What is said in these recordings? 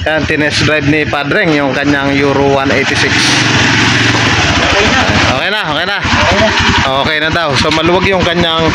Yan, tinest drive ni Padreng yung kanyang Euro 186. Okay na, okay na. Okay na daw. So maluwag yung kanyang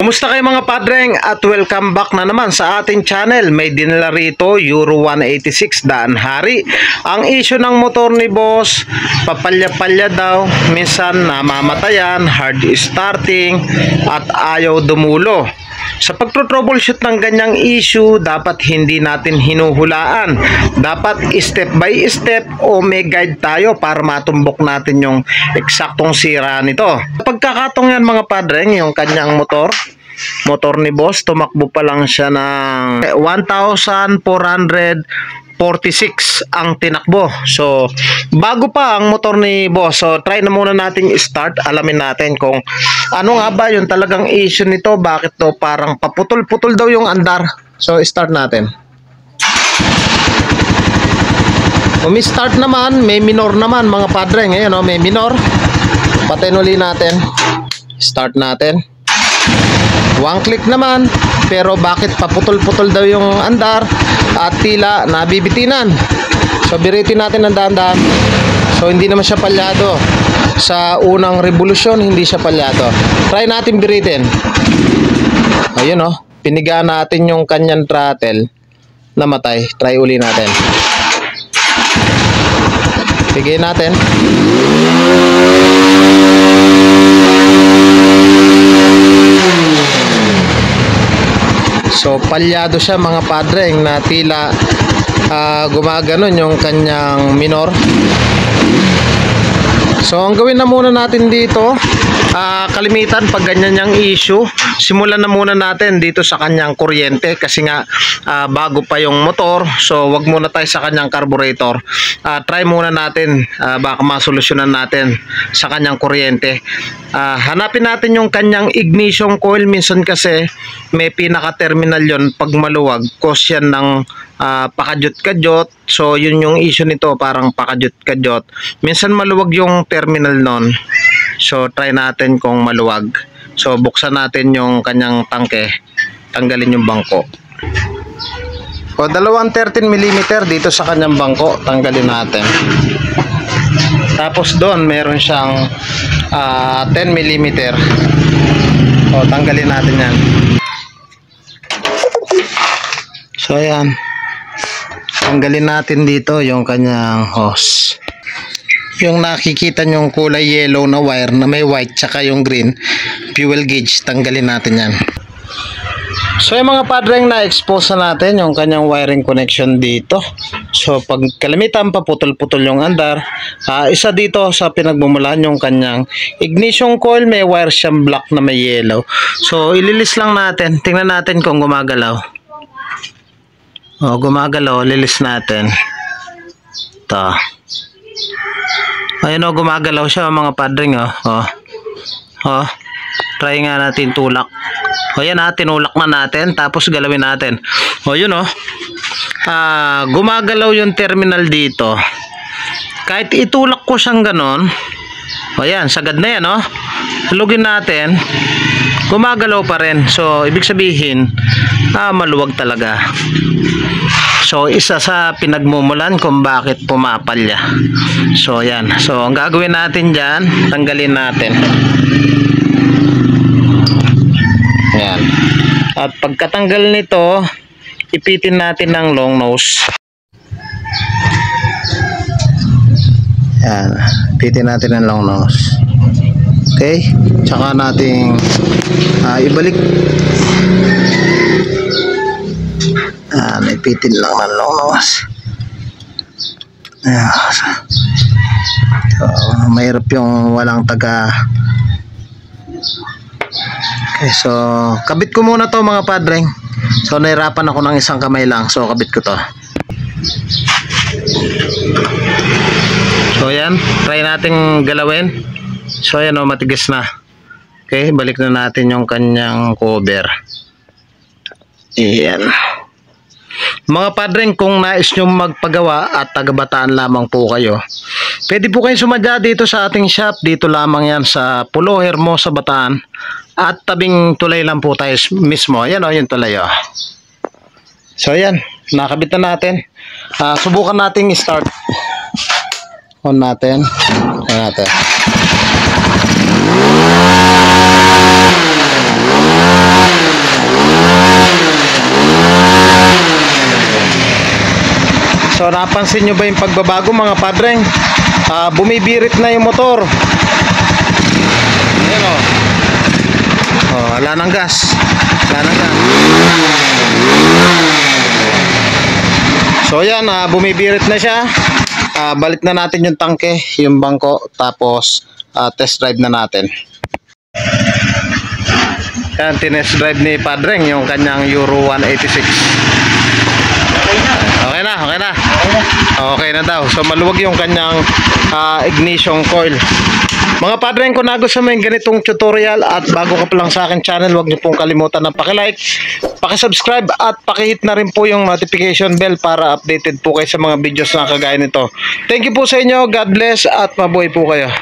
Kumusta kayo mga Padreng at welcome back na naman sa ating channel. May dinala rito Euro 186 daan hari. Ang issue ng motor ni boss, papalya-palya daw, minsan namamatayan, hard starting at ayaw dumulo. Sa pagtro-troubleshoot ng ganyang issue, dapat hindi natin hinuhulaan. Dapat step by step o may guide tayo para matumbok natin yung eksaktong sira nito. Pagkakatong yan mga Padreng, yung kanyang motor ni boss, tumakbo pa lang siya ng 1,446 ang tinakbo. So bago pa ang motor ni boss, so try na muna nating start. Alamin natin kung ano nga ba yung talagang issue nito, bakit to parang paputol-putol daw yung andar. So start natin. Umi-start naman, may minor naman mga Padreng. Ngayon may minor. Patayin uli natin. Start natin. One click naman, pero bakit paputol-putol daw yung andar at tila nabibitinan. So biritin natin ng dahan-dahan. So hindi naman siya palyado. Sa unang revolusyon hindi siya palyado. Try natin biritin. Ayun pinigaan natin yung kanyang throttle. Namatay. Try uli natin. Bigay natin. So palyado siya mga Padreng na tila gumaganon yung kanyang minor. So ang gawin na muna natin dito, kalimitan pag ganyan yung issue, simulan na muna natin dito sa kanyang kuryente kasi nga bago pa yung motor. So wag muna tayo sa kanyang carburetor. Try muna natin, baka masolusyonan natin sa kanyang kuryente. Hanapin natin yung kanyang ignition coil. Minsan kasi may pinaka-terminal yon, pag maluwag cause yan ng pakajut-kajut. So yun yung issue nito, parang pakajut-kajut. Minsan maluwag yung terminal nun. So try natin kung maluwag. So buksan natin yung kanyang tangke, tanggalin yung bangko. O dalawang 13mm dito sa kanyang bangko, tanggalin natin. Tapos doon meron siyang 10mm. O tanggalin natin yan. So ayan, tanggalin natin dito yung kanyang hose. Yung nakikita nyong kulay yellow na wire na may white tsaka yung green, fuel gauge, tanggalin natin yan. So yung mga Padreng, na-expose na natin yung kanyang wiring connection dito. So pag kalimitan paputol-putol yung andar, isa dito sa pinagmumulan yung kanyang ignition coil, may wire siyang black na may yellow. So ililis lang natin, tingnan natin kung gumagalaw. Gumagalaw, lilis natin. Ito. Ayun gumagalaw siya mga Padreng. Try nga natin tulak. Ayan tinulak na natin, tapos galawin natin. Yun gumagalaw yung terminal dito. Kahit itulak ko siyang ganon, ayan, sagad na yan Lugin natin, gumagalaw pa rin. So ibig sabihin maluwag talaga. So isa sa pinagmumulan kung bakit pumapalya. So ayan. So ang gagawin natin dyan, tanggalin natin. Ayan. At pagkatanggal nito, ipitin natin ng long nose. Ayan. Ipitin natin ng long nose. Okay. Tsaka natin ibalik. Ipitin lang ng long nose. Ayan. So, mahirap yung walang taga. Okay, so kabit ko muna to mga Padreng. So nahirapan ako ng isang kamay lang. So kabit ko to. So yan, try nating galawin. So ayan matigas na. Okay, balik na natin yung kanyang cover. Ayan. Mga padreng, kung nais nyo magpagawa at taga-Bataan lamang po kayo, pwede po kayong sumadya dito sa ating shop. Dito lamang yan sa Pulo Hermosa, Bataan. At tabing tulay lang po tayo mismo. Ayan o, yung tulay o. So ayan, nakabit na natin. Subukan nating start. On natin. Ayan natin. So napansin nyo ba yung pagbabago mga padreng? Bumibirit na yung motor. Ayan o. Wala nang gas. Wala nang gas. So yan, bumibirit na siya. Balik na natin yung tangke, yung bangko. Tapos test drive na natin. Yan, tinest drive ni Padreng yung kanyang Euro 186. Okay na, okay na. Okay na daw. So maluwag yung kanyang ignition coil. Mga padreng, kung nagustuhan mo yung ganitong tutorial at bago ka pa lang sa akin channel, huwag niyo pong kalimutan na paki-like, paki-subscribe at paki-hit na rin po yung notification bell para updated po kayo sa mga videos na kagaya nito. Thank you po sa inyo. God bless at mabuhay po kayo.